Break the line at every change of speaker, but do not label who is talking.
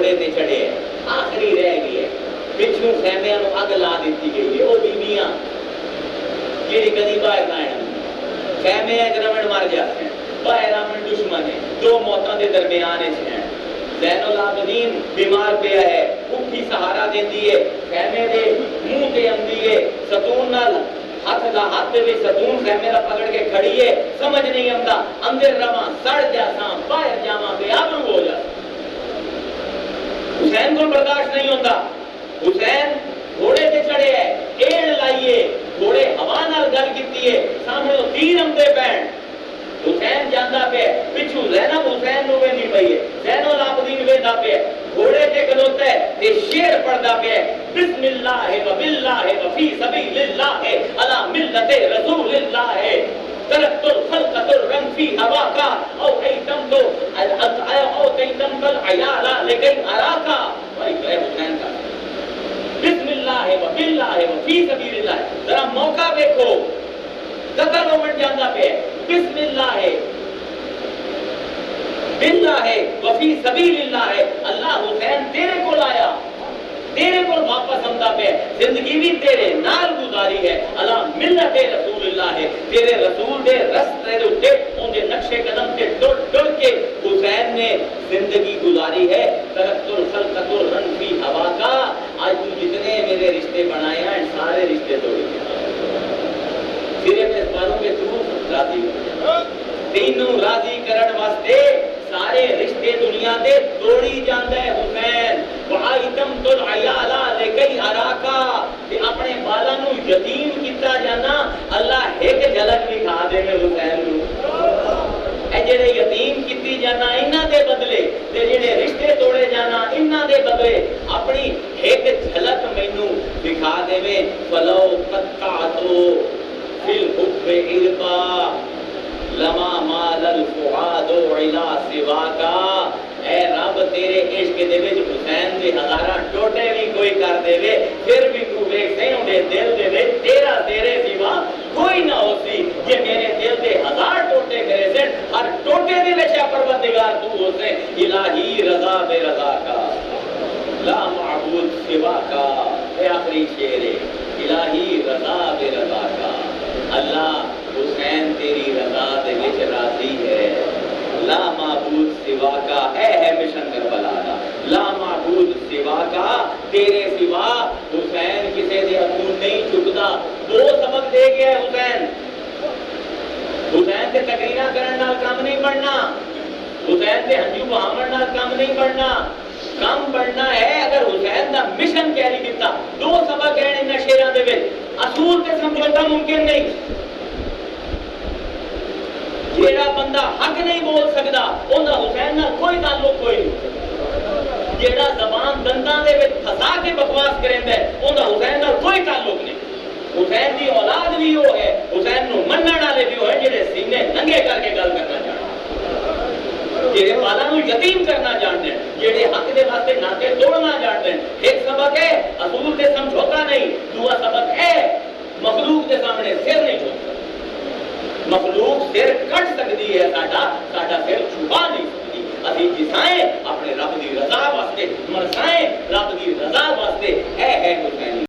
گھوڑے تے چڑھے ہے، آخری رہ گئی ہے، پچھوں خیمیاں نو اگ لا دیتی گئی ہے، وہ بیویاں جیڑی کدی باہر نہ آئیں، خیمے ایک رمن مر جاتے ہیں، باہر آمن دشمن ہے، دو موتاں دے درمیان ہیں۔ زین العابدین بیمار پیا ہے، اٹھی سہارا دیندی ہے، خیمے دے منہ تے اندی ہے، ستون نال ہاتھ دا ہاتھ دے وچ ستون خیمے دا پکڑ کے کھڑی ہے، سمجھ نہیں آندا اندر رواں سڑ جاساں باہر جاواں بے آبرو ہو جا۔ حسین کو برداشت نہیں ہوتا، حسین گھوڑے تے چڑھے ہے، ایڑ لائیے، گھوڑے ہوا نال گل کیتی ہے، سامنے تیر آندے پین، حسین جاندا پہ پچھو زینب حسین نو ویندی پئی ہے، زین العابدین ویندا پہ گھوڑے تے کھلوتا ہے تے شعر پڑھدا پہ بسم اللہ و باللہ و فی سبیل اللہ علی ملت رسول اللہ ترکت الخلق ترا فی ہواکا او ایتم تو او ایتم تل عیالا لیکن اراکا، بھائی کہ حسین کا بسم اللہ و باللہ و فی سبیل اللہ، ذرا موقع دیکھو قتل ہومن جاندا پہ بسم اللہ ہے، باللہ ہے، وفی سبیل اللہ ہے، اللہ حسین تیرے کو لایا، تیرے کو واپس آمدا پہ زندگی بھی تیرے نال گزاری ہے، اللہ ملت رسول اللہ ہے، تیرے رسول دے رستے دے اٹھے ان دے نقشے قدم تے ٹر ٹر کے حسین نے زندگی گزاری ہے۔ ترکت الخلق ترا فی ہواکا، آج تو جتنے میرے رشتے بنائے ہیں سارے رشتے توڑ دیا، صرف اس باروں کے تو راضی ہو، تینوں راضی کرن واسطے سارے رشتے دنیا دے توڑی جاندا ہے حسین۔ وَعَيْتَمْ تُلْعَيَالَا لِكَيْ أَرَاكَ، کہ اپنے بالا نو یتیم کیتا جانا اللہ ایک جھلک دکھا دے میں حسین نو، اے جڑے یتیم کیتی جانا انہاں دے بدلے تے جڑے رشتے توڑے جانا انہاں دے بدلے اپنی ایک جھلک مینوں دکھا دے میں۔ فَلَوْ قَطَّعْتُ فِي الْحُبِّ عِرْبًا لما مال الفؤاد الى سواکا، اے رب تیرے عشق دے وچ حسین دے ہزاراں ٹوٹے بھی کوئی کر دے وے پھر بھی تو ویکھ سہوں دے دل دے وچ تیرا تیرے سوا کوئی نہ ہو سی، یہ میرے دل دے ہزار ٹوٹے میرے سے ہر ٹوٹے دے وچ پروردگار تو ہو سے، الہی رضا بے رضا کا لا معبود سوا کا، اے آخری شعر ہے، الہی رضا بے رضا کا، اللہ حسین تیری رضا دے وچ راضی ہے، لا معبود سوا کا، ہے مشن کربلا دا، لا معبود سوا کا، تیرے سوا حسین کسے دے اگوں نہیں چکدا۔ دو سبق دے گیا ہے حسین، حسین تے تقریراں کرن نال کام نہیں بننا، حسین تے ہنجو بہاون نال کام نہیں بننا، کام بننا ہے اگر حسین دا مشن کیری کیتا۔ دو سبق ہیں ان شعراں دے وچ، اصول تے سمجھوتا ممکن نہیں، جیڑا بندہ حق نہیں بول سکدا اوندا حسین نال کوئی تعلق کوئی نہیں، جیڑا زبان دنداں دے وچ پھسا کے بکواس کریندا ہے اوندا حسین نال کوئی تعلق نہیں۔ حسین دی اولاد بھی وہ ہے، حسین نو منن والے بھی وہ ہے جڑے سینے ننگے کر کے گل کرنا جانتے، جڑے بالا نو یتیم کرنا جانتے ہیں، جڑے حق دے واسطے ناطے توڑنا جانتے ہیں۔ ایک سبق ہے اصول تے سمجھوتا نہیں، دوسرا سبق ہے مخلوق کے سامنے سر نہیں جھکتا، مخلوق سر کٹ سکتی ہے، ساڈا سر چھپا نہیں سکتی، ابھی جسائیں اپنے رب دی رضا واسطے، مرسائیں رب دی رضا واسطے، ہے حسین